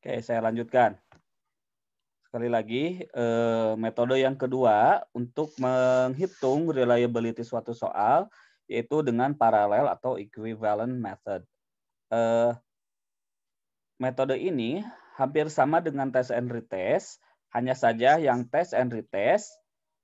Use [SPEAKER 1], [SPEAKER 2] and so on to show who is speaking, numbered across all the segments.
[SPEAKER 1] Oke, saya lanjutkan. Sekali lagi, metode yang kedua untuk menghitung reliability suatu soal, yaitu dengan paralel atau equivalent method. Metode ini hampir sama dengan test and retest, hanya saja yang test and retest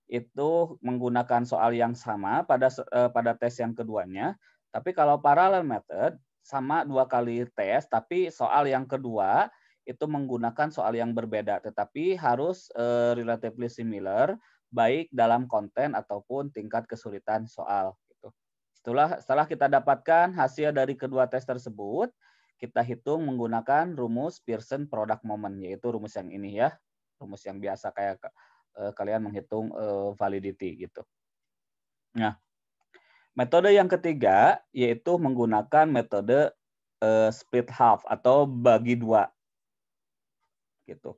[SPEAKER 1] itu menggunakan soal yang sama pada tes yang keduanya. Tapi kalau parallel method sama 2 kali tes, tapi soal yang kedua itu menggunakan soal yang berbeda, tetapi harus relatively similar, baik dalam konten ataupun tingkat kesulitan soal. Gitu. Setelah kita dapatkan hasil dari kedua tes tersebut, kita hitung menggunakan rumus Pearson Product Moment, yaitu rumus yang ini ya, rumus yang biasa kayak kalian menghitung validity gitu. Nah, metode yang ketiga yaitu menggunakan metode split half atau bagi dua gitu.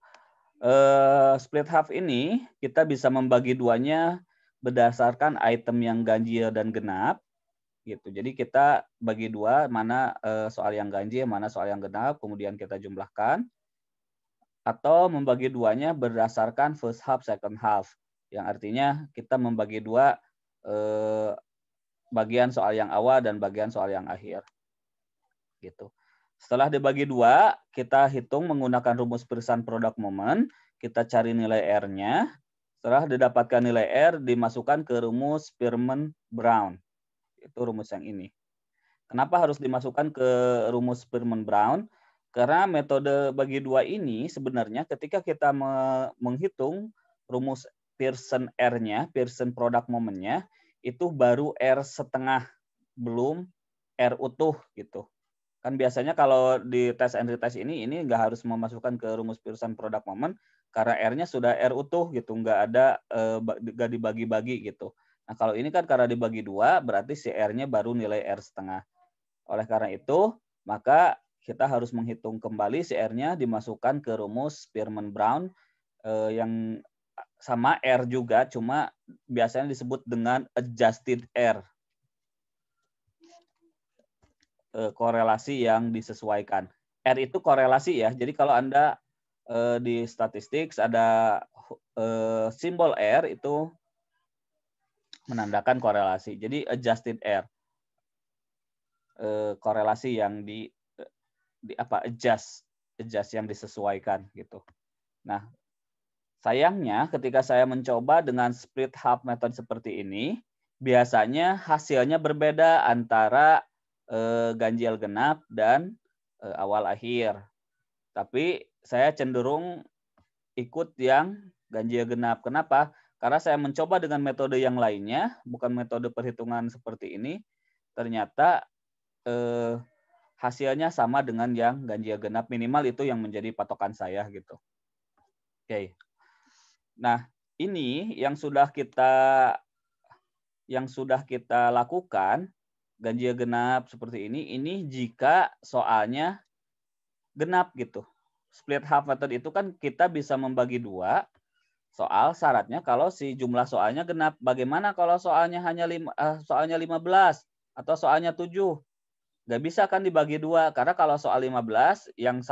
[SPEAKER 1] Split half ini kita bisa membagi duanya berdasarkan item yang ganjil dan genap gitu. Jadi kita bagi dua, mana soal yang ganjil, mana soal yang genap, kemudian kita jumlahkan, atau membagi duanya berdasarkan first half, second half, yang artinya kita membagi dua bagian soal yang awal dan bagian soal yang akhir. Gitu. Setelah dibagi dua, kita hitung menggunakan rumus Pearson Product Moment, kita cari nilai R-nya. Setelah didapatkan nilai R, dimasukkan ke rumus Spearman-Brown. Itu rumus yang ini. Kenapa harus dimasukkan ke rumus Spearman-Brown? Karena metode bagi dua ini sebenarnya ketika kita menghitung rumus Pearson R-nya, Pearson Product Moment-nya, itu baru R setengah, belum R utuh gitu. Kan biasanya kalau di test and retest ini nggak harus memasukkan ke rumus Pearson Product Moment karena R-nya sudah R utuh gitu, nggak dibagi-bagi gitu. Nah kalau ini kan karena dibagi dua, berarti si R-nya baru nilai R setengah. Oleh karena itu, maka kita harus menghitung kembali si R-nya, dimasukkan ke rumus Spearman-Brown yang sama R juga, cuma biasanya disebut dengan adjusted R. Korelasi yang disesuaikan. R itu korelasi ya. Jadi kalau Anda di statistik ada simbol R itu menandakan korelasi. Jadi adjusted R. Korelasi yang adjust yang disesuaikan gitu. Nah, sayangnya ketika saya mencoba dengan split half method seperti ini, biasanya hasilnya berbeda antara ganjil genap dan awal akhir. Tapi saya cenderung ikut yang ganjil genap. Kenapa? Karena saya mencoba dengan metode yang lainnya, bukan metode perhitungan seperti ini. Ternyata hasilnya sama dengan yang ganjil genap. Minimal itu yang menjadi patokan saya gitu. Oke. Nah, ini yang sudah kita lakukan, ganjil genap seperti ini jika soalnya genap gitu. Split half method itu kan kita bisa membagi dua soal, syaratnya kalau si jumlah soalnya genap. Bagaimana kalau soalnya hanya 15 atau soalnya 7? Nggak bisa kan dibagi dua, karena kalau soal 15 yang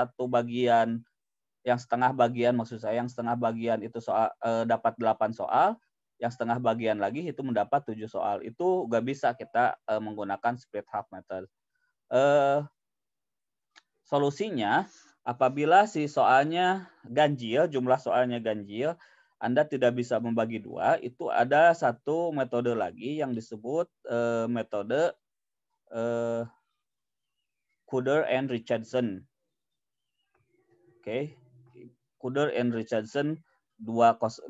[SPEAKER 1] setengah bagian maksud saya, yang setengah bagian itu dapat 8 soal, yang setengah bagian lagi itu mendapat 7 soal. Itu nggak bisa kita menggunakan split half method. Solusinya, apabila si soalnya ganjil, jumlah soalnya ganjil, Anda tidak bisa membagi dua, itu ada satu metode lagi yang disebut metode Cudder and Richardson. Oke. Cudder and Richardson 20.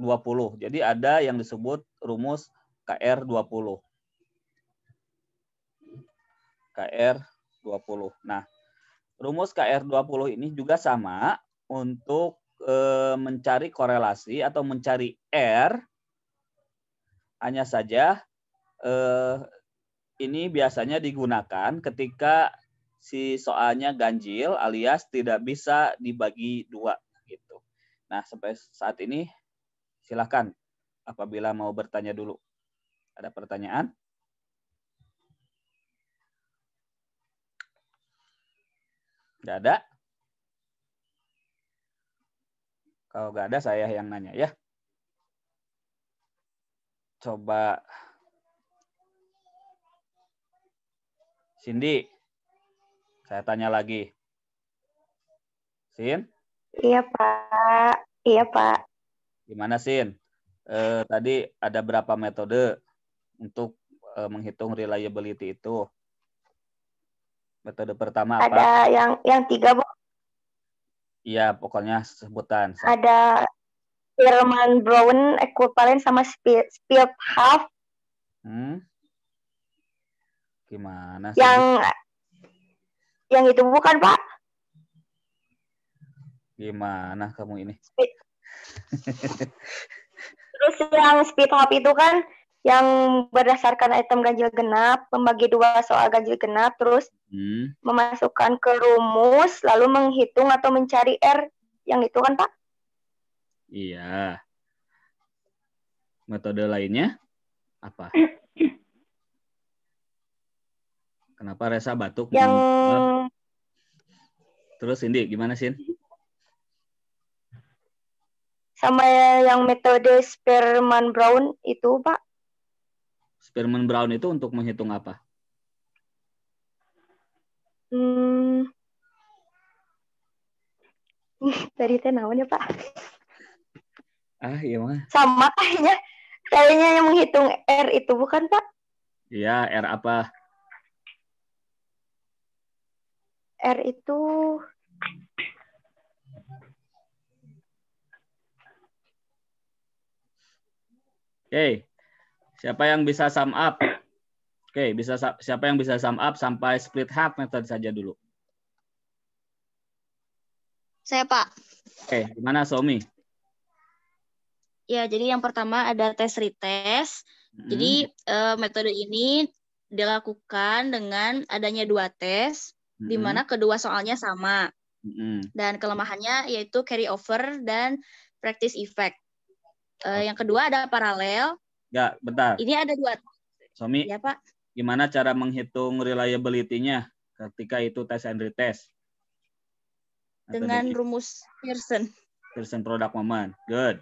[SPEAKER 1] Jadi ada yang disebut rumus KR20. KR20. Nah, rumus KR20 ini juga sama untuk mencari korelasi atau mencari R. Hanya saja ini biasanya digunakan ketika si soalnya ganjil alias tidak bisa dibagi dua gitu. Nah, sampai saat ini silakan apabila mau bertanya dulu. Ada pertanyaan? Tidak ada? Kalau nggak ada saya yang nanya ya. Coba Cindy, saya tanya lagi. Sin?
[SPEAKER 2] Iya, Pak. Iya, Pak.
[SPEAKER 1] Gimana, Sin? Tadi ada berapa metode untuk menghitung reliability itu? Metode pertama apa?
[SPEAKER 2] Ada yang 3, Bu.
[SPEAKER 1] Iya, pokoknya sebutan.
[SPEAKER 2] Ada Spearman Brown ekuivalen sama Split Half.
[SPEAKER 1] Gimana sih?
[SPEAKER 2] Yang itu bukan, Pak.
[SPEAKER 1] Gimana kamu ini?
[SPEAKER 2] Terus yang speed half itu kan yang berdasarkan item ganjil genap, membagi 2 soal ganjil genap, terus memasukkan ke rumus, lalu menghitung atau mencari R. Yang itu kan, Pak?
[SPEAKER 1] Iya. Metode lainnya apa? Kenapa Resa batuk?
[SPEAKER 2] Yang...
[SPEAKER 1] Terus Cindy, gimana, Sin?
[SPEAKER 2] Sama yang metode Spearman Brown itu, Pak.
[SPEAKER 1] Spearman Brown itu untuk menghitung apa?
[SPEAKER 2] Tadi teh naon ya, Pak?
[SPEAKER 1] Iya mah.
[SPEAKER 2] Sama kayaknya. Kayaknya yang menghitung R itu bukan, Pak?
[SPEAKER 1] Iya, R apa?
[SPEAKER 2] R itu...
[SPEAKER 1] Oke, siapa yang bisa sum up? Oke, siapa yang bisa sum up sampai split half method saja dulu?
[SPEAKER 3] Saya, Pak.
[SPEAKER 1] Oke, gimana Somi?
[SPEAKER 3] Ya, jadi yang pertama ada tes retest. Jadi metode ini dilakukan dengan adanya 2 tes, di mana kedua soalnya sama. Dan kelemahannya yaitu carry over dan practice effect. Yang kedua ada paralel.
[SPEAKER 1] Ya, bentar.
[SPEAKER 3] Ini ada 2.
[SPEAKER 1] Somi,
[SPEAKER 3] ya, Pak.
[SPEAKER 1] Gimana cara menghitung reliability-nya ketika itu test and retest?
[SPEAKER 3] Dengan rumus Pearson.
[SPEAKER 1] Pearson product moment. Good.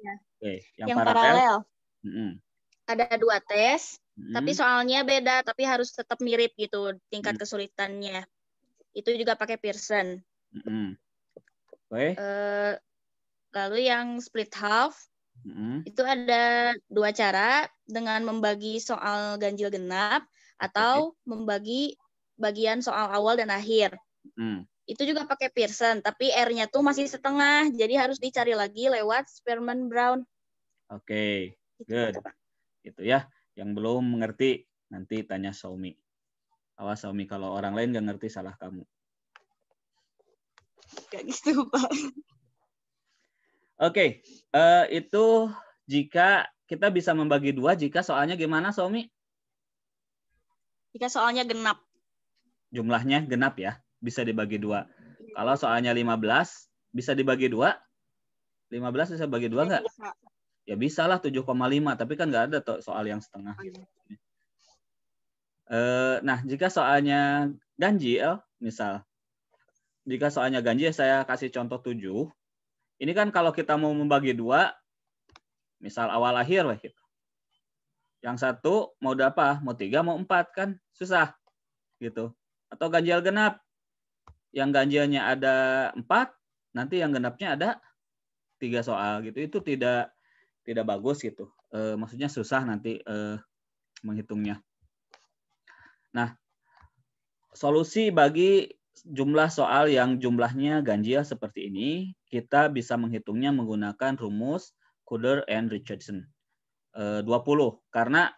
[SPEAKER 3] Ya.
[SPEAKER 1] Oke, yang
[SPEAKER 3] paralel. Ada 2 tes, tapi soalnya beda, tapi harus tetap mirip gitu tingkat kesulitannya. Itu juga pakai Pearson.
[SPEAKER 1] Oke.
[SPEAKER 3] Lalu yang split half, itu ada 2 cara, dengan membagi soal ganjil genap atau membagi bagian soal awal dan akhir. Itu juga pakai Pearson, tapi R-nya tuh masih setengah, jadi harus dicari lagi lewat Spearman Brown.
[SPEAKER 1] Oke, good. Itu ya, yang belum mengerti nanti tanya Somi. Awas Somi, kalau orang lain nggak ngerti salah kamu.
[SPEAKER 3] Kayak gitu, Pak.
[SPEAKER 1] Oke, itu jika kita bisa membagi 2, jika soalnya gimana, Somi?
[SPEAKER 3] Jika soalnya genap.
[SPEAKER 1] Jumlahnya genap ya, bisa dibagi 2. Kalau soalnya 15, bisa dibagi 2? 15 bisa bagi 2 nggak? Ya bisa lah 7,5, tapi kan nggak ada soal yang setengah. Nah, jika soalnya ganjil, misal, jika soalnya ganjil, saya kasih contoh 7. Ini kan kalau kita mau membagi 2, misal awal akhir lah gitu. Yang satu mau apa? Mau 3, mau 4 kan? Susah gitu. Atau ganjil genap. Yang ganjilnya ada 4, nanti yang genapnya ada 3 soal gitu. Itu tidak bagus gitu. Maksudnya susah nanti menghitungnya. Nah, solusi bagi jumlah soal yang jumlahnya ganjil seperti ini, kita bisa menghitungnya menggunakan rumus Coder and Richardson 20. Karena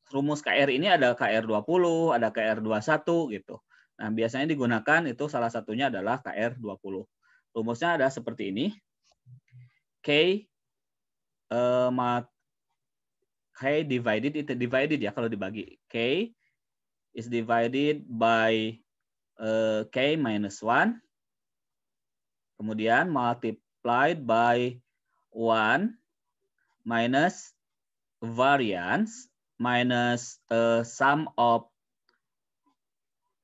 [SPEAKER 1] rumus KR ini ada KR 20, ada KR 21 gitu. Nah, biasanya digunakan itu salah satunya adalah KR 20. Rumusnya ada seperti ini. K divided, itu divided ya kalau dibagi. K is divided by K minus 1. Kemudian multiplied by 1 minus variance minus sum of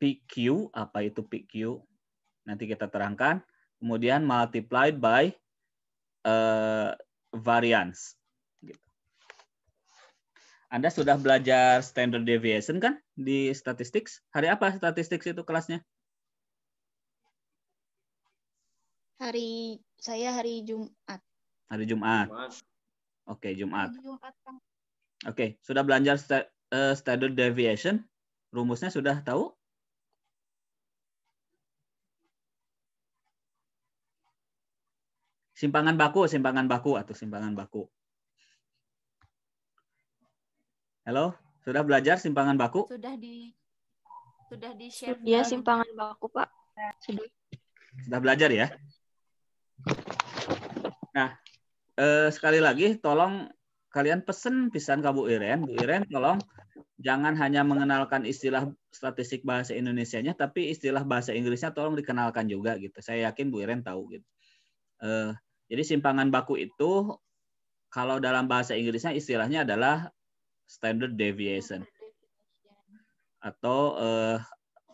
[SPEAKER 1] PQ. Apa itu PQ? Nanti kita terangkan. Kemudian multiplied by variance. Gitu. Anda sudah belajar standard deviation kan di statistics? Hari apa statistics itu kelasnya?
[SPEAKER 3] Saya hari Jumat.
[SPEAKER 1] Hari Jumat. Oke, Jumat.
[SPEAKER 3] Hari Jumat, Kang.
[SPEAKER 1] Oke, sudah belajar standard deviation? Rumusnya sudah tahu? Simpangan baku atau simpangan baku. Halo, sudah belajar simpangan baku?
[SPEAKER 3] Sudah di share.
[SPEAKER 2] Iya, simpangan baku, Pak.
[SPEAKER 1] Sudah belajar ya? Nah, sekali lagi tolong kalian pesen pisan ke Bu Iren. Bu Iren tolong jangan hanya mengenalkan istilah statistik bahasa Indonesianya, tapi istilah bahasa Inggrisnya tolong dikenalkan juga gitu. Saya yakin Bu Iren tahu gitu. Jadi simpangan baku itu kalau dalam bahasa Inggrisnya istilahnya adalah standard deviation. Atau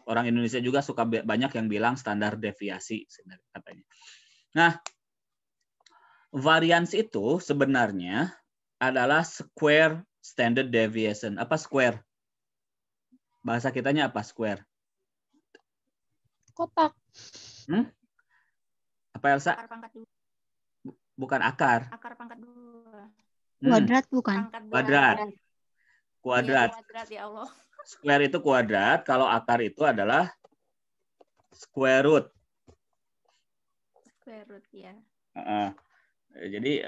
[SPEAKER 1] orang Indonesia juga suka banyak yang bilang standar deviasi katanya. Nah, variance itu sebenarnya adalah square standard deviation. Apa square? Bahasa kitanya apa square?
[SPEAKER 2] Kotak.
[SPEAKER 1] Apa Elsa?
[SPEAKER 3] Akar pangkat 2.
[SPEAKER 1] Bukan akar.
[SPEAKER 3] Akar pangkat 2.
[SPEAKER 2] Kuadrat bukan?
[SPEAKER 1] Kuadrat.
[SPEAKER 3] Kuadrat, ya Allah.
[SPEAKER 1] Square itu kuadrat, kalau akar itu adalah square root.
[SPEAKER 3] Square root, ya.
[SPEAKER 1] Jadi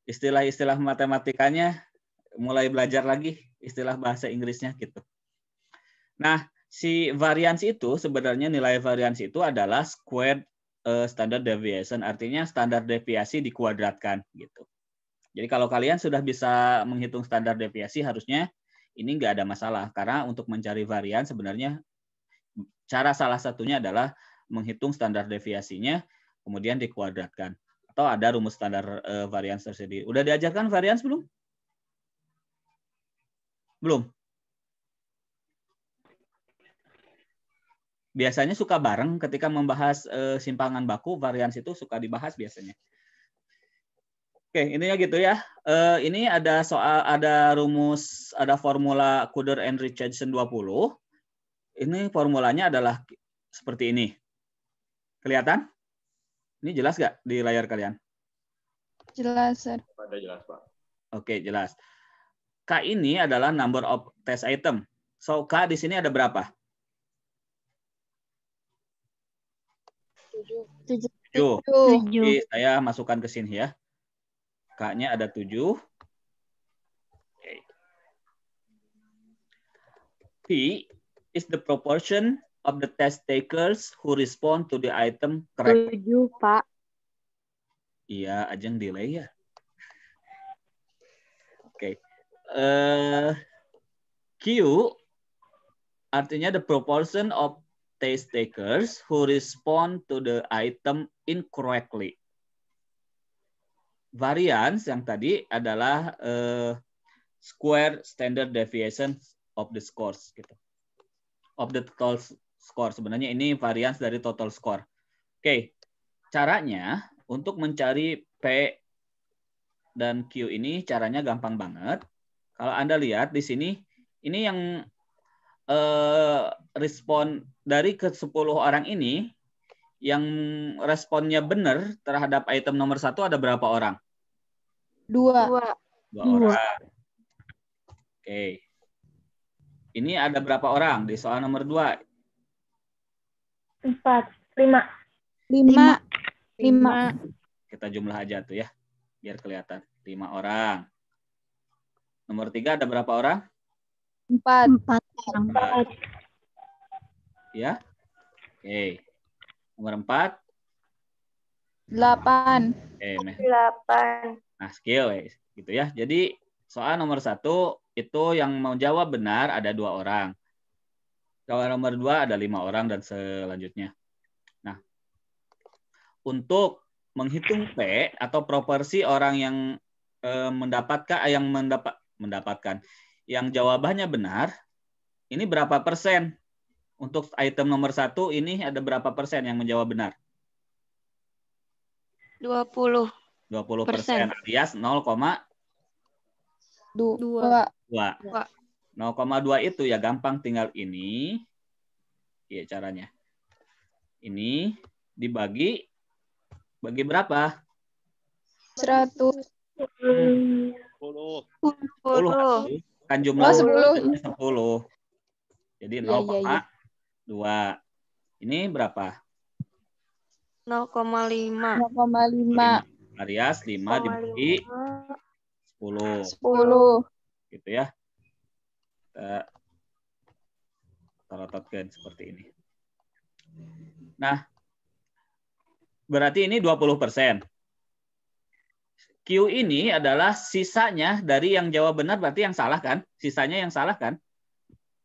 [SPEAKER 1] istilah-istilah matematikanya mulai belajar lagi istilah bahasa Inggrisnya gitu. Nah, si variance itu sebenarnya nilai variance itu adalah squared standard deviation, artinya standar deviasi dikuadratkan gitu. Jadi kalau kalian sudah bisa menghitung standar deviasi, harusnya ini nggak ada masalah. Karena untuk mencari varian sebenarnya cara salah satunya adalah menghitung standar deviasinya, kemudian dikuadratkan. Atau ada rumus standar varians tersendiri. Udah diajarkan varians belum? Belum? Biasanya suka bareng ketika membahas simpangan baku, varians itu suka dibahas biasanya. Oke, intinya gitu ya. Ini ada rumus, ada formula Kuder and Richardson 20. Ini formulanya adalah seperti ini. Kelihatan? Ini jelas nggak di layar kalian?
[SPEAKER 2] Jelas, Sir.
[SPEAKER 4] Ada jelas, Pak.
[SPEAKER 1] Oke, jelas. K ini adalah number of test item. So, K di sini ada berapa?
[SPEAKER 2] 7.
[SPEAKER 1] Jadi saya masukkan ke sini ya. K-nya ada 7. Okay. P is the proportion of the test takers who respond to the item correctly.
[SPEAKER 2] 7, Pak.
[SPEAKER 1] Iya, Ajeng delay ya. Oke. Q artinya the proportion of test takers who respond to the item incorrectly. Variance yang tadi adalah square standard deviation of the scores gitu. Of the total score. Sebenarnya ini variance dari total score. Oke. Caranya untuk mencari P dan Q ini caranya gampang banget. Kalau Anda lihat di sini, ini yang respon dari ke-10 orang ini, yang responnya benar terhadap item nomor 1 ada berapa orang?
[SPEAKER 2] 2
[SPEAKER 1] orang. Oke. Ini ada berapa orang di soal nomor 2?
[SPEAKER 2] 4, 5.
[SPEAKER 1] Kita jumlah aja tuh ya, biar kelihatan. 5 orang. Nomor 3 ada berapa orang?
[SPEAKER 2] 4.
[SPEAKER 1] Ya. Oke. Nomor 4?
[SPEAKER 2] 8.
[SPEAKER 1] 8. Nah, skill gitu ya. Jadi soal nomor 1 itu yang menjawab benar ada 2 orang. Soal nomor 2 ada 5 orang dan selanjutnya. Nah, untuk menghitung P atau proporsi orang yang mendapatkan yang jawabannya benar, ini berapa persen? Untuk item nomor 1 ini ada berapa persen yang menjawab benar?
[SPEAKER 2] 20%.
[SPEAKER 1] 20% alias 0,2. 0,2 itu ya gampang, tinggal ini. Ya caranya. Ini dibagi berapa?
[SPEAKER 2] 100.
[SPEAKER 4] 10.
[SPEAKER 1] 10. Kan jumlah 10. Jadi 0,2. Ini berapa?
[SPEAKER 2] 0,5.
[SPEAKER 4] 0,5.
[SPEAKER 1] Alias 5 dibagi 10. Gitu ya. Kita taruh seperti ini. Nah, berarti ini 20%. Q ini adalah sisanya dari yang jawab benar, berarti yang salah kan? Sisanya yang salah kan?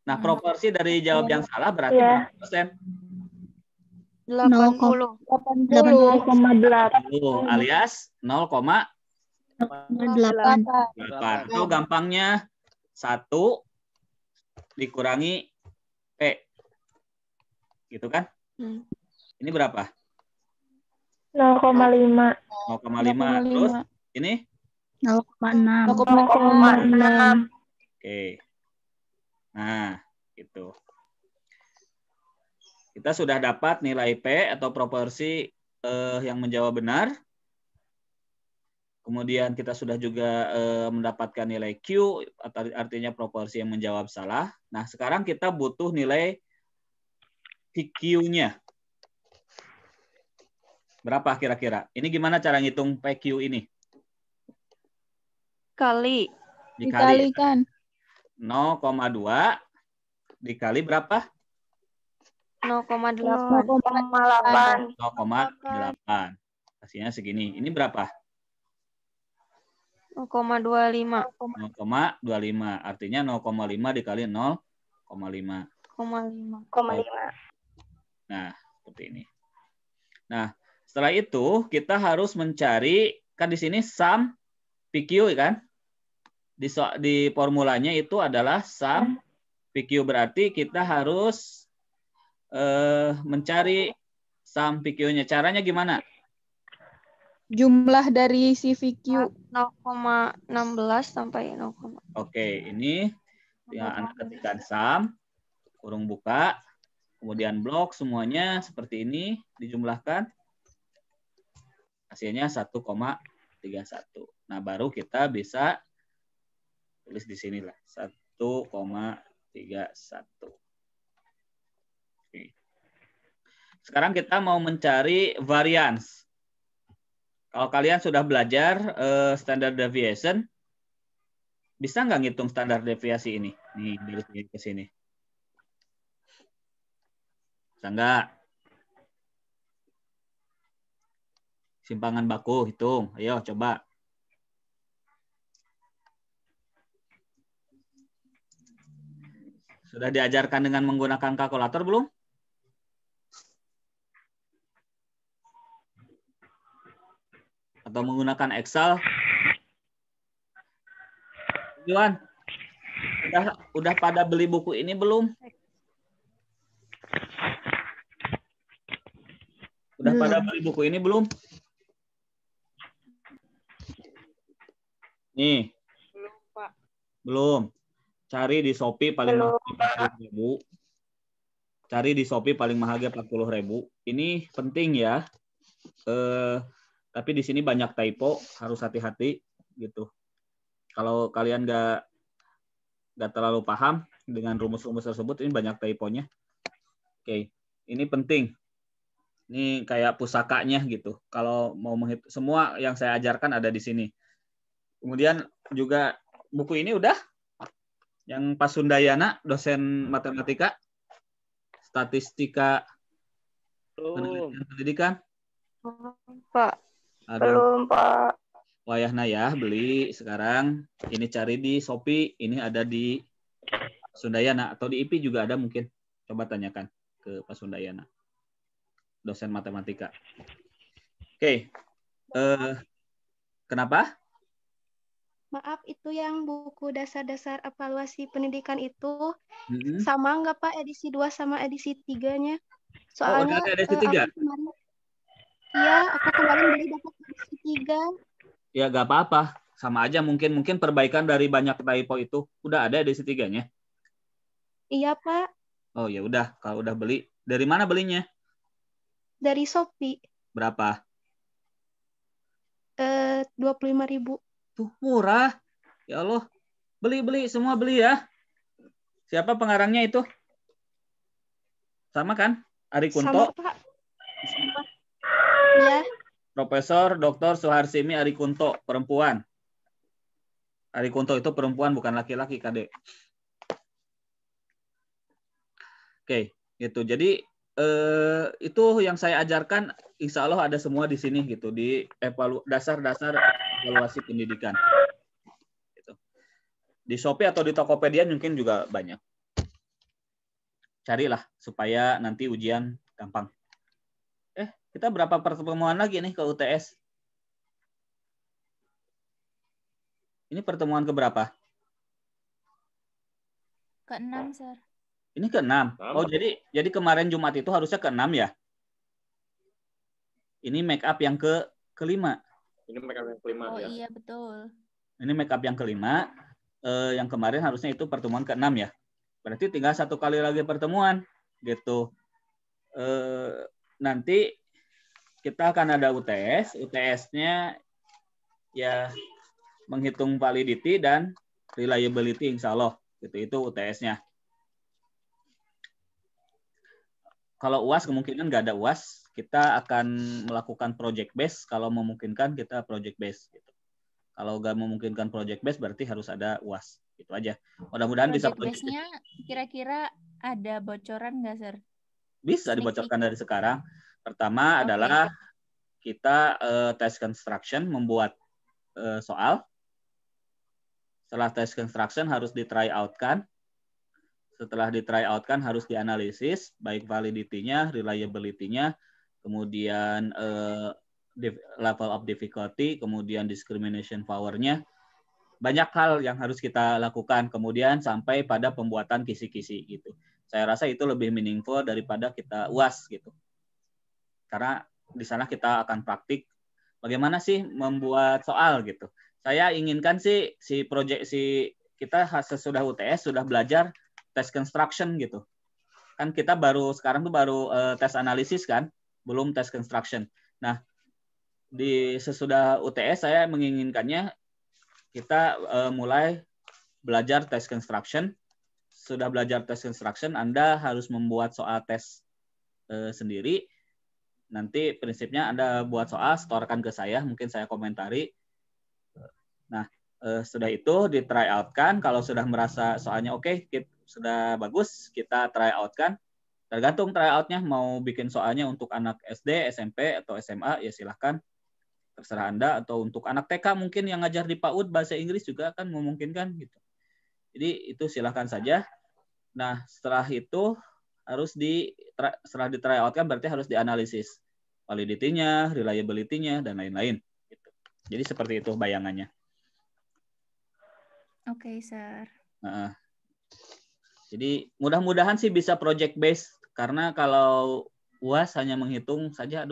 [SPEAKER 1] Nah, proporsi dari jawab yang salah berarti berapa persen?
[SPEAKER 2] 80.
[SPEAKER 4] 0,8.
[SPEAKER 1] Alias 0,8. Atau gampangnya 1 dikurangi P. Gitu kan? Ini berapa?
[SPEAKER 2] 0,5.
[SPEAKER 1] 0,5. Terus ini?
[SPEAKER 4] 0,6.
[SPEAKER 1] Oke. Nah, gitu. Kita sudah dapat nilai P atau proporsi yang menjawab benar. Kemudian kita sudah juga mendapatkan nilai Q, artinya proporsi yang menjawab salah. Nah, sekarang kita butuh nilai PQ-nya. Berapa kira-kira? Ini gimana cara ngitung PQ ini?
[SPEAKER 4] Dikalikan.
[SPEAKER 1] 0,2 dikali berapa?
[SPEAKER 2] 0,8.
[SPEAKER 1] 0,8. Hasilnya segini. Ini berapa?
[SPEAKER 2] 0,25.
[SPEAKER 1] 0,25. Artinya 0,5 dikali 0,5.
[SPEAKER 2] 0,5.
[SPEAKER 1] Nah, seperti ini. Nah, setelah itu kita harus mencari, kan di sini sum PQ kan? Di formulanya itu adalah sum PQ, berarti kita harus mencari sum PQ-nya. Caranya gimana?
[SPEAKER 4] Jumlah dari si VQ.
[SPEAKER 2] 0,16 sampai 0,
[SPEAKER 1] Oke, ini ya Anda ketikkan sum, kurung buka, kemudian blok semuanya seperti ini dijumlahkan. Hasilnya 1,31. Nah, baru kita bisa tulis di sini lah, 1,31. Oke. Sekarang kita mau mencari variance. Kalau kalian sudah belajar standard deviation, bisa nggak ngitung standar deviasi ini? Nih, dari sini ke sini. Bisa nggak? Simpangan baku, hitung. Ayo, coba. Sudah diajarkan dengan menggunakan kalkulator belum? Atau menggunakan Excel? Juan, udah pada beli buku ini belum? Udah pada beli buku ini belum? Nih.
[SPEAKER 2] Belum, Pak.
[SPEAKER 1] Belum. Cari di Shopee paling mahal 40.000. Cari di Shopee paling mahal 40.000. Ini penting ya. Tapi di sini banyak typo, harus hati-hati gitu. Kalau kalian nggak terlalu paham dengan rumus-rumus tersebut, ini banyak typonya. Oke, ini penting. Ini kayak pusakanya gitu. Kalau mau menghitung, semua yang saya ajarkan ada di sini. Kemudian juga buku ini udah yang Pak Sundayana, dosen matematika, statistika, penelitian pendidikan.
[SPEAKER 2] Pak. Belum, Pak.
[SPEAKER 1] Wayahna ya, beli sekarang. Ini cari di Shopee, ini ada di Sundayana, atau di IP juga ada mungkin. Coba tanyakan ke Pak Sundayana, dosen matematika. Oke. Kenapa?
[SPEAKER 5] Maaf, itu yang buku dasar-dasar evaluasi pendidikan itu sama nggak Pak edisi 2 sama edisi 3-nya? Soalnya
[SPEAKER 1] ada edisi 3?
[SPEAKER 5] Iya, aku kemarin beli dapat 3.
[SPEAKER 1] Ya nggak apa-apa, sama aja mungkin perbaikan dari banyak typo itu udah ada edisi 3-nya.
[SPEAKER 5] Iya, Pak.
[SPEAKER 1] Oh ya udah, kalau udah beli, dari mana belinya?
[SPEAKER 5] Dari Shopee.
[SPEAKER 1] Berapa?
[SPEAKER 5] 25.000.
[SPEAKER 1] Tuh murah. Ya Allah. Beli semua beli ya. Siapa pengarangnya itu? Sama kan? Ari Kunto.
[SPEAKER 5] Sama, Pak. Iya.
[SPEAKER 1] Profesor Dr. Suharsimi Ari Kunto, perempuan. Ari Kunto itu perempuan bukan laki-laki, Kade. Oke, gitu. Jadi itu yang saya ajarkan, insya Allah ada semua di sini gitu, di dasar-dasar evaluasi pendidikan. Gitu. Di Shopee atau di Tokopedia mungkin juga banyak. Carilah supaya nanti ujian gampang. Kita berapa pertemuan lagi nih ke UTS? Ini pertemuan keberapa?
[SPEAKER 6] Ke-6, Sir.
[SPEAKER 1] Ini ke-6. Oh, jadi kemarin Jumat itu harusnya ke-6 ya? Ini make up yang ke-5.
[SPEAKER 7] Ini make up yang ke-5
[SPEAKER 6] Oh
[SPEAKER 7] ya.
[SPEAKER 6] iya, betul.
[SPEAKER 1] Ini make up yang ke-5. Yang kemarin harusnya itu pertemuan ke-6 ya. Berarti tinggal 1 kali lagi pertemuan gitu. Nanti kita akan ada UTS. UTS-nya ya menghitung validity dan reliability insya Allah. Itu UTS-nya. Kalau UAS kemungkinan nggak ada UAS. Kita akan melakukan project base. Kalau memungkinkan kita project base. Gitu. Kalau nggak memungkinkan project base berarti harus ada UAS. Gitu aja. Mudah-mudahan bisa
[SPEAKER 6] project base-nya kira-kira ada bocoran nggak, Sir?
[SPEAKER 1] Bisa dibocorkan dari sekarang. Pertama adalah kita test construction, membuat soal. Setelah test construction harus di try out kan. Setelah di try out kan harus dianalisis, baik validity-nya, reliability-nya, kemudian level of difficulty, kemudian discrimination power-nya. Banyak hal yang harus kita lakukan, kemudian sampai pada pembuatan kisi-kisi gitu. Saya rasa itu lebih meaningful daripada kita UAS gitu. Karena di sana kita akan praktik bagaimana sih membuat soal gitu. Saya inginkan sih kita sesudah UTS sudah belajar test construction gitu. Kan kita sekarang tuh baru test analisis kan, belum test construction. Nah, di sesudah UTS saya menginginkannya kita mulai belajar test construction. Sudah belajar test construction, Anda harus membuat soal tes sendiri. Nanti prinsipnya Anda buat soal, setorkan ke saya, mungkin saya komentari. Nah, sudah itu di try out kan, kalau sudah merasa soalnya oke, sudah bagus, kita try out kan. Tergantung try out-nya, mau bikin soalnya untuk anak SD, SMP, atau SMA, ya silahkan. Terserah Anda, atau untuk anak TK mungkin yang ngajar di PAUD, bahasa Inggris juga kan memungkinkan gitu. Jadi itu silahkan saja. Nah, setelah itu harus setelah di try out kan berarti harus dianalisis validity-nya, reliability-nya, dan lain-lain. Gitu. Jadi seperti itu bayangannya.
[SPEAKER 6] Oke, Sir.
[SPEAKER 1] Jadi mudah-mudahan sih bisa project base, karena kalau UAS hanya menghitung saja,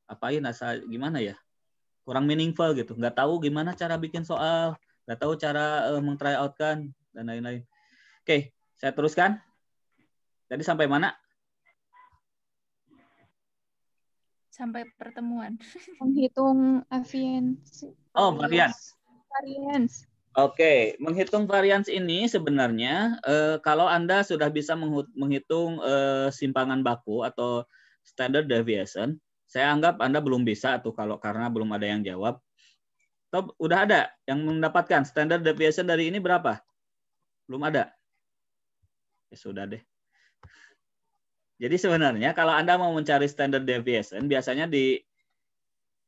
[SPEAKER 1] apain gimana ya? Kurang meaningful gitu. Nggak tahu gimana cara bikin soal, nggak tahu cara meng-try out kan, dan lain-lain. Oke, saya teruskan. Tadi sampai mana?
[SPEAKER 6] Sampai pertemuan.
[SPEAKER 4] Menghitung variance.
[SPEAKER 1] Oh, variance.
[SPEAKER 4] Variance.
[SPEAKER 1] Oke, menghitung variance ini sebenarnya kalau Anda sudah bisa menghitung simpangan baku atau standard deviation, saya anggap Anda belum bisa tuh karena belum ada yang jawab. Atau udah ada yang mendapatkan standard deviation dari ini berapa? Belum ada. Ya sudah deh. Jadi sebenarnya kalau Anda mau mencari standard deviation, biasanya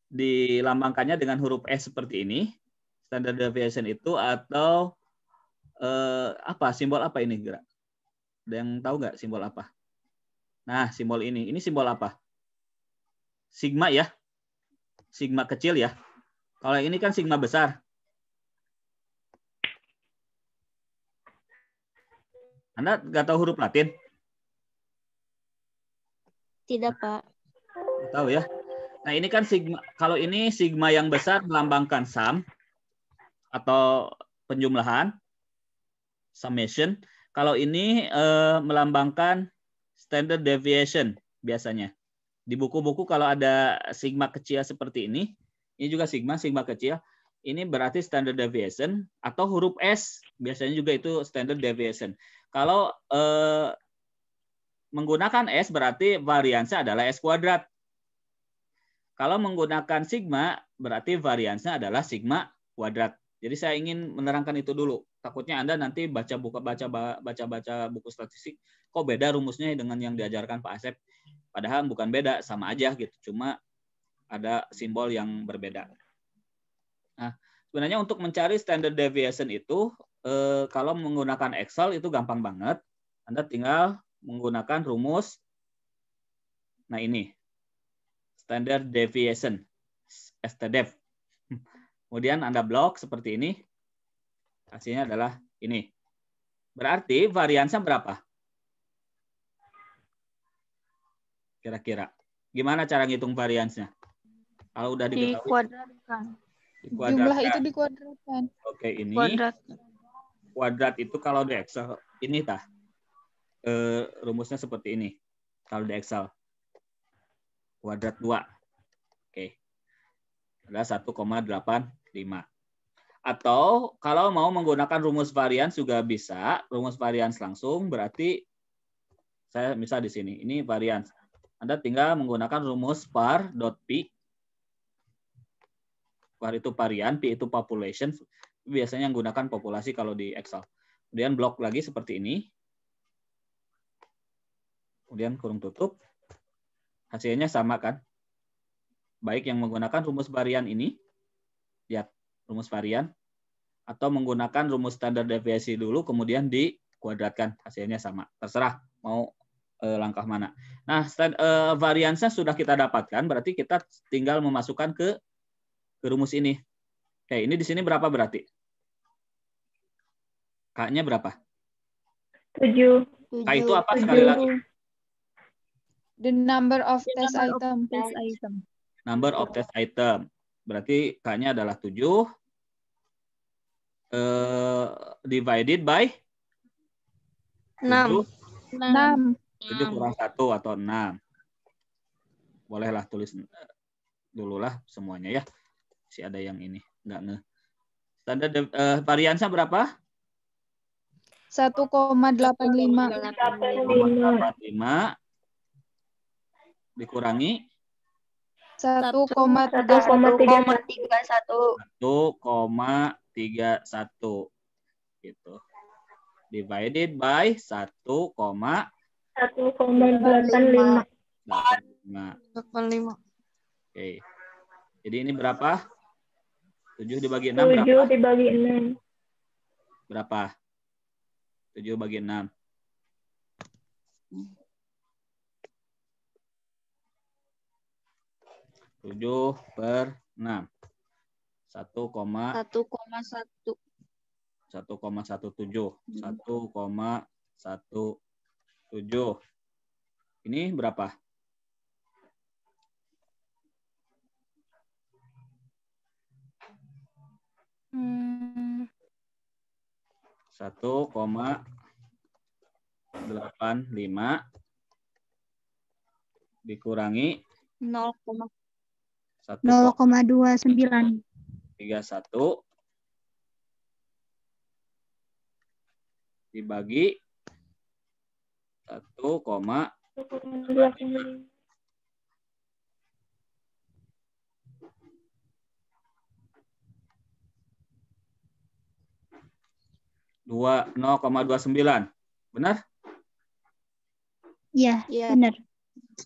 [SPEAKER 1] dilambangkannya dengan huruf S seperti ini. Standard deviation itu atau simbol apa ini, Gerak? Ada yang tahu nggak simbol apa? Nah, simbol ini. Ini simbol apa? Sigma ya. Sigma kecil ya. Kalau ini kan sigma besar. Anda nggak tahu huruf Latin?
[SPEAKER 3] Tidak, Pak.
[SPEAKER 1] Tahu ya. Nah, ini kan sigma. Kalau ini sigma yang besar melambangkan sum atau penjumlahan, summation. Kalau ini melambangkan standard deviation biasanya. Di buku-buku kalau ada sigma kecil seperti ini juga sigma kecil. Ini berarti standard deviation, atau huruf S biasanya juga itu standard deviation. Kalau menggunakan S berarti variansnya adalah S kuadrat. Kalau menggunakan sigma, berarti variansnya adalah sigma kuadrat. Jadi saya ingin menerangkan itu dulu. Takutnya Anda nanti baca buku statistik, kok beda rumusnya dengan yang diajarkan Pak Asep. Padahal bukan beda, sama aja gitu. Cuma ada simbol yang berbeda. Nah, sebenarnya untuk mencari standard deviation itu, kalau menggunakan Excel itu gampang banget. Anda tinggal menggunakan rumus, nah ini, standard deviation, STDEV. Kemudian Anda blok seperti ini, hasilnya adalah ini. Berarti variansnya berapa? Kira-kira. Gimana cara ngitung variansnya? Kalau udah diketahui.
[SPEAKER 4] Dikuadratkan. Jumlah itu dikuadratkan.
[SPEAKER 1] Oke, ini. Kuadrat itu kalau di Excel, ini tah. Rumusnya seperti ini. Kalau di Excel. Kuadrat 2. Oke. Ada 1,85. Atau kalau mau menggunakan rumus varians juga bisa. Rumus varians langsung berarti saya misal di sini. Ini varians. Anda tinggal menggunakan rumus var.p. Var itu varian, p itu population. Biasanya menggunakan populasi kalau di Excel. Kemudian blok lagi seperti ini. Kemudian kurung tutup. Hasilnya sama kan? Baik yang menggunakan rumus varian ini, lihat rumus varian, atau menggunakan rumus standar deviasi dulu, kemudian dikuadratkan, hasilnya sama. Terserah mau langkah mana. Nah, variansnya sudah kita dapatkan, berarti kita tinggal memasukkan ke rumus ini. Oke, ini di sini berapa berarti? K-nya berapa?
[SPEAKER 2] 7.
[SPEAKER 1] K itu apa sekali lagi?
[SPEAKER 4] The number of test item.
[SPEAKER 1] Number of test item. Berarti K-nya adalah 7. Divided by
[SPEAKER 2] 6.
[SPEAKER 1] 7 kurang 1 atau 6. Bolehlah tulis dulu lah semuanya ya. Masih ada yang ini. Enggak nge. Standar variansnya berapa?
[SPEAKER 4] 1,85.
[SPEAKER 1] 1,85 dikurangi 1,31 gitu. Divided by 1,85. Oke. Jadi ini berapa? 7 dibagi 6 berapa?
[SPEAKER 2] 7 dibagi 6.
[SPEAKER 1] Berapa? 7 bagi 6. 7/6. 1,17. 1,17. Ini berapa?
[SPEAKER 4] Hmm.
[SPEAKER 1] 1,85 dikurangi
[SPEAKER 2] 0,29.
[SPEAKER 1] 31 dibagi 1,25. 0,29. Benar?
[SPEAKER 2] Iya, benar.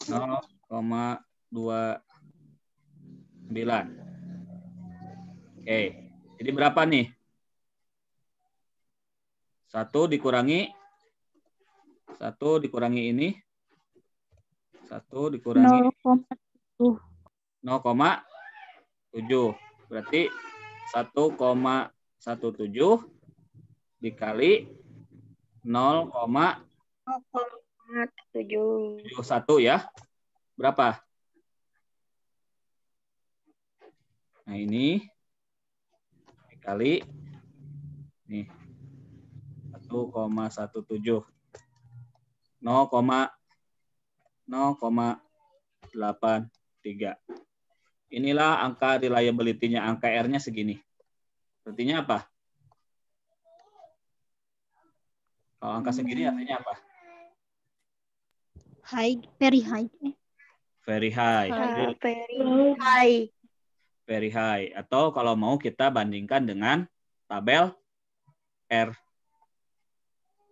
[SPEAKER 1] 0,29. Oke. Jadi berapa nih? 1 dikurangi ini. 1 dikurangi 0,7. Berarti 1,17 dikali 0,71 ya. Berapa? Nah, ini dikali nih 1,17. 0,083. Inilah angka reliability-nya, angka R-nya segini. Artinya apa? Kalau angka segini artinya apa?
[SPEAKER 5] High, very high.
[SPEAKER 1] Very high.
[SPEAKER 2] Very high.
[SPEAKER 1] Very high. Atau kalau mau kita bandingkan dengan tabel R.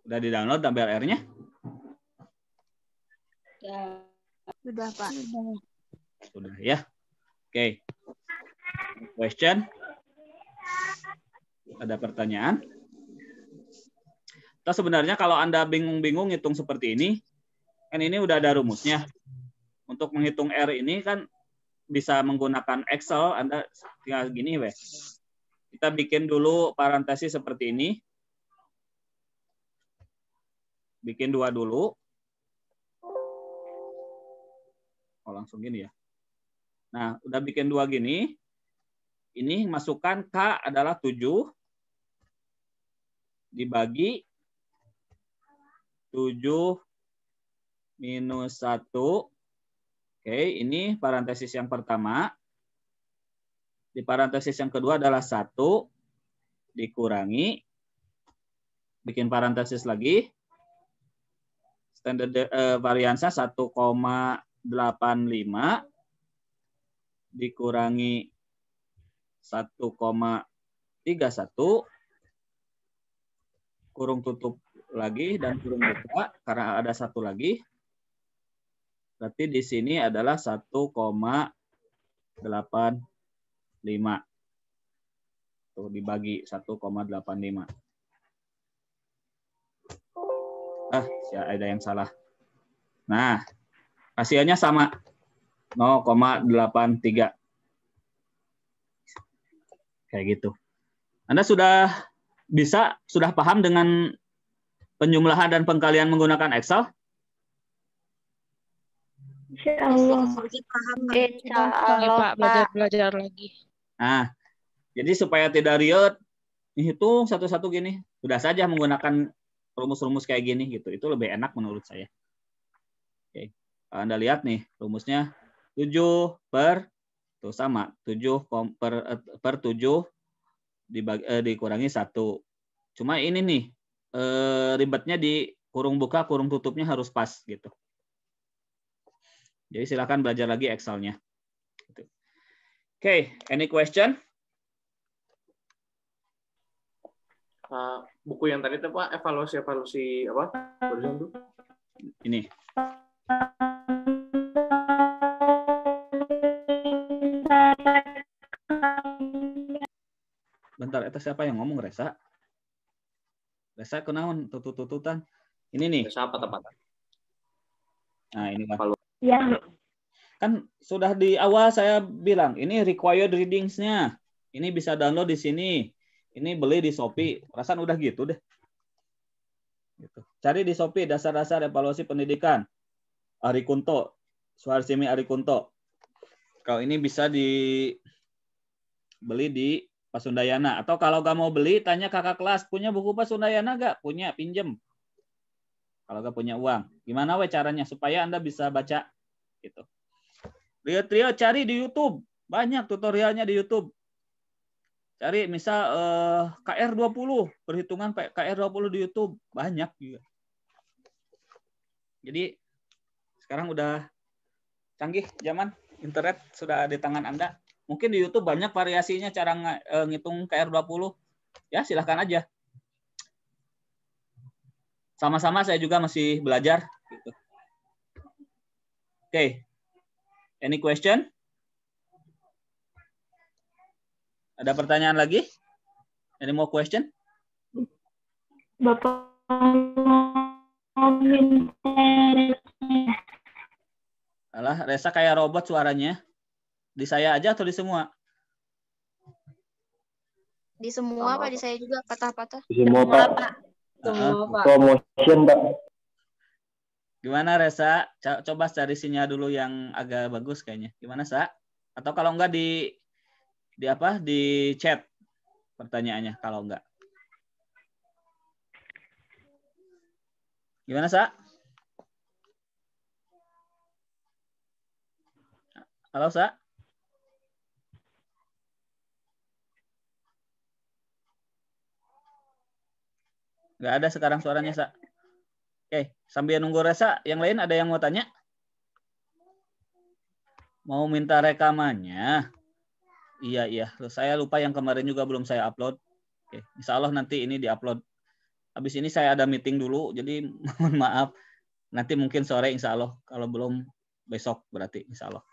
[SPEAKER 1] Udah di-download tabel R-nya?
[SPEAKER 3] Ya.
[SPEAKER 5] Sudah, Pak.
[SPEAKER 1] Sudah ya. Oke. Question? Ada pertanyaan? Atau sebenarnya kalau Anda bingung-bingung hitung seperti ini, kan ini udah ada rumusnya. Untuk menghitung R ini kan bisa menggunakan Excel, Anda tinggal gini, weh. Kita bikin dulu parentesis seperti ini. Bikin 2 dulu. Oh, langsung gini ya. Nah, udah bikin 2 gini. Ini masukkan K adalah 7 dibagi 7 minus 1. Oke, ini parentesis yang pertama. Di parentesis yang kedua adalah 1 dikurangi. Bikin parentesis lagi. Standard variansnya 1,85 dikurangi 1,31 kurung tutup lagi dan kurung buka karena ada 1 lagi. Berarti di sini adalah 1,85. Tuh dibagi 1,85. Ada yang salah. Nah, hasilnya sama. 0,83. Kayak gitu. Anda sudah paham dengan penjumlahan dan pengkalian menggunakan Excel?
[SPEAKER 2] Insyaallah. Insyaallah, Pak.
[SPEAKER 6] Belajar lagi.
[SPEAKER 1] Nah, jadi supaya tidak riut, hitung satu-satu gini. Sudah saja menggunakan rumus-rumus kayak gini gitu. Itu lebih enak menurut saya. Oke. Anda lihat nih rumusnya 7 per tuh sama 7 per 7 dikurangi 1. Cuma ini nih ribetnya di kurung buka kurung tutupnya harus pas gitu. Jadi silakan belajar lagi Excel-nya. Oke, any question?
[SPEAKER 7] Buku yang tadi itu Pak, evaluasi apa? Barusan tuh.
[SPEAKER 1] Ini. Bentar, itu siapa yang ngomong, Resa? Resa kenaon tutut-tututan. Ini nih.
[SPEAKER 7] Resa apa tepat?
[SPEAKER 1] Nah, ini Pak.
[SPEAKER 2] Ya.
[SPEAKER 1] Kan sudah di awal saya bilang, ini required readings-nya. Ini bisa download di sini. Ini beli di Shopee. Perasaan udah gitu deh. Gitu. Cari di Shopee dasar-dasar evaluasi pendidikan. Ari Kunto. Suharsimi Ari Kunto. Kalau ini bisa dibeli di Pasundayana. Atau kalau nggak mau beli, tanya kakak kelas. Punya buku Pasundayana nggak? Punya, pinjem. Kalau nggak punya uang. Gimana we caranya supaya Anda bisa baca? Gitu. Lihat cari di YouTube. Banyak tutorialnya di YouTube. Cari misal KR20. Perhitungan KR20 di YouTube. Banyak juga. Jadi sekarang udah canggih zaman. Internet sudah di tangan Anda. Mungkin di YouTube banyak variasinya cara ngitung KR20. Ya silahkan aja. Sama-sama saya juga masih belajar. Gitu. Oke. Any question? Ada pertanyaan lagi? Any more question?
[SPEAKER 2] Bapak
[SPEAKER 1] Alah, Resa kayak robot suaranya. Di saya aja atau di semua?
[SPEAKER 3] Di semua, Pak. Di saya juga patah-patah.
[SPEAKER 7] Di semua, Pak.
[SPEAKER 3] Semua, Pak.
[SPEAKER 7] Promotion, Pak.
[SPEAKER 1] Gimana, Resa? Coba cari sinyal dulu yang agak bagus kayaknya. Gimana, Sa? Atau kalau enggak Di chat pertanyaannya kalau enggak. Gimana, Sa? Halo, Sa? Nggak ada sekarang suaranya, Sa. Oke, sambil nunggu Resa, yang lain ada yang mau tanya? Mau minta rekamannya? Iya. Saya lupa yang kemarin juga belum saya upload. Oke, insya Allah nanti ini diupload. Habis ini saya ada meeting dulu, jadi mohon maaf. Nanti mungkin sore insya Allah. Kalau belum besok berarti insya Allah.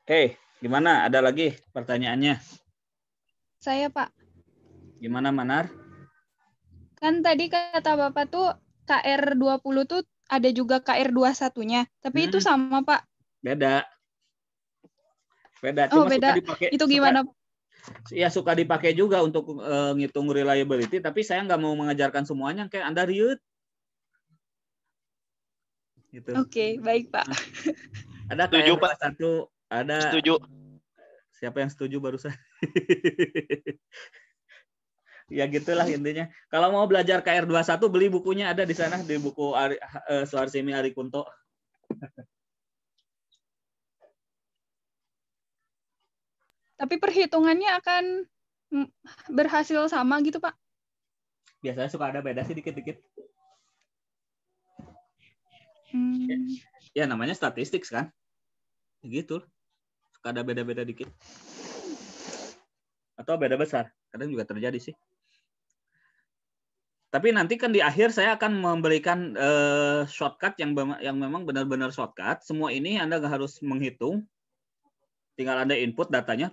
[SPEAKER 1] Oke, gimana? Ada lagi pertanyaannya?
[SPEAKER 4] Saya, Pak.
[SPEAKER 1] Gimana, Manar?
[SPEAKER 4] Kan tadi kata Bapak tuh KR20 tuh ada juga KR21-nya. Tapi itu sama, Pak.
[SPEAKER 1] Beda.
[SPEAKER 4] Cuma beda. Suka dipakai, itu gimana?
[SPEAKER 1] Suka dipakai juga untuk ngitung reliability, tapi saya nggak mau mengajarkan semuanya, kayak Anda riut. Gitu. Oke, baik, Pak. Ada KR21, ada.
[SPEAKER 8] Setuju.
[SPEAKER 1] Siapa yang setuju barusan? Ya gitulah intinya. Kalau mau belajar KR21, beli bukunya ada di sana, di buku Suharsimi Arikunto.
[SPEAKER 4] Tapi perhitungannya akan berhasil sama gitu, Pak?
[SPEAKER 1] Biasanya suka ada beda sih dikit-dikit. Ya namanya statistik kan. Begitu. Suka ada beda-beda dikit. Atau beda besar. Kadang juga terjadi sih. Tapi nanti kan di akhir saya akan memberikan shortcut yang memang benar-benar shortcut. Semua ini Anda nggak harus menghitung. Tinggal Anda input datanya,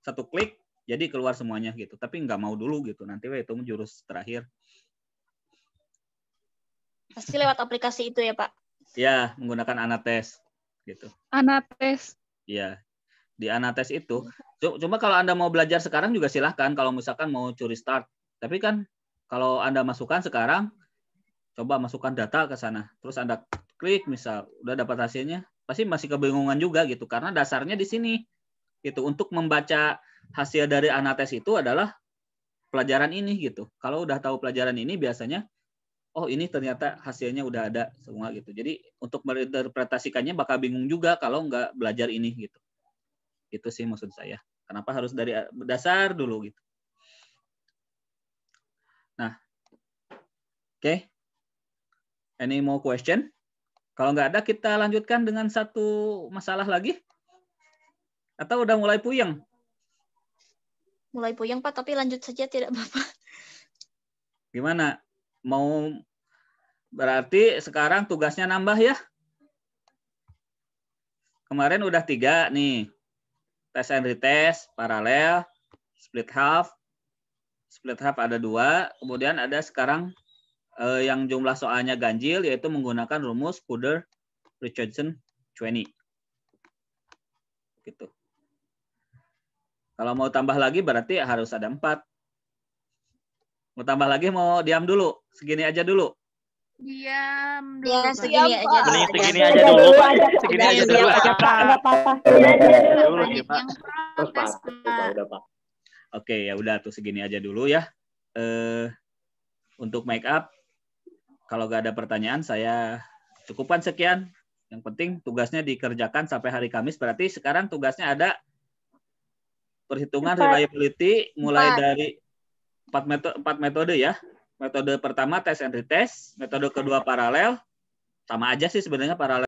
[SPEAKER 1] satu klik, jadi keluar semuanya gitu. Tapi nggak mau dulu gitu. Nanti hitung jurus terakhir.
[SPEAKER 3] Pasti lewat aplikasi itu ya, Pak?
[SPEAKER 1] Ya, menggunakan Anates gitu.
[SPEAKER 4] Anates.
[SPEAKER 1] Iya. Di Anates itu. Cuma kalau Anda mau belajar sekarang juga silahkan. Kalau misalkan mau curi start. Tapi kan kalau Anda masukkan sekarang, coba masukkan data ke sana. Terus Anda klik, misal udah dapat hasilnya, pasti masih kebingungan juga gitu. Karena dasarnya di sini. Gitu. Untuk membaca hasil dari Anates itu adalah pelajaran ini gitu. Kalau udah tahu pelajaran ini biasanya, oh ini ternyata hasilnya udah ada semua gitu. Jadi untuk menginterpretasikannya bakal bingung juga kalau nggak belajar ini gitu. Itu sih maksud saya. Kenapa harus dari dasar dulu gitu. Nah, oke. Any more question? Kalau nggak ada, kita lanjutkan dengan satu masalah lagi. Atau udah mulai puyeng?
[SPEAKER 3] Mulai puyeng, Pak, tapi lanjut saja tidak apa-apa.
[SPEAKER 1] Gimana? Mau berarti sekarang tugasnya nambah ya? Kemarin udah 3 nih. Test and retest, paralel, split half. Split half ada 2. Kemudian ada sekarang yang jumlah soalnya ganjil, yaitu menggunakan rumus Kuder-Richardson 20. Gitu. Kalau mau tambah lagi berarti harus ada 4. Mau tambah lagi, mau diam dulu? Segini aja dulu?
[SPEAKER 6] Diam dulu.
[SPEAKER 3] Ya, segini aja dulu.
[SPEAKER 8] Segini aja dulu, Pak. Segini aja dulu, Pak.
[SPEAKER 2] Enggak apa-apa.
[SPEAKER 7] Udah, Pak.
[SPEAKER 1] Oke, ya udah tuh segini aja dulu ya. Untuk make up, kalau nggak ada pertanyaan, saya cukupkan sekian. Yang penting tugasnya dikerjakan sampai hari Kamis. Berarti sekarang tugasnya ada perhitungan reliability mulai dari 4 metode ya. Metode pertama test and retest, metode kedua paralel. Sama aja sih sebenarnya paralel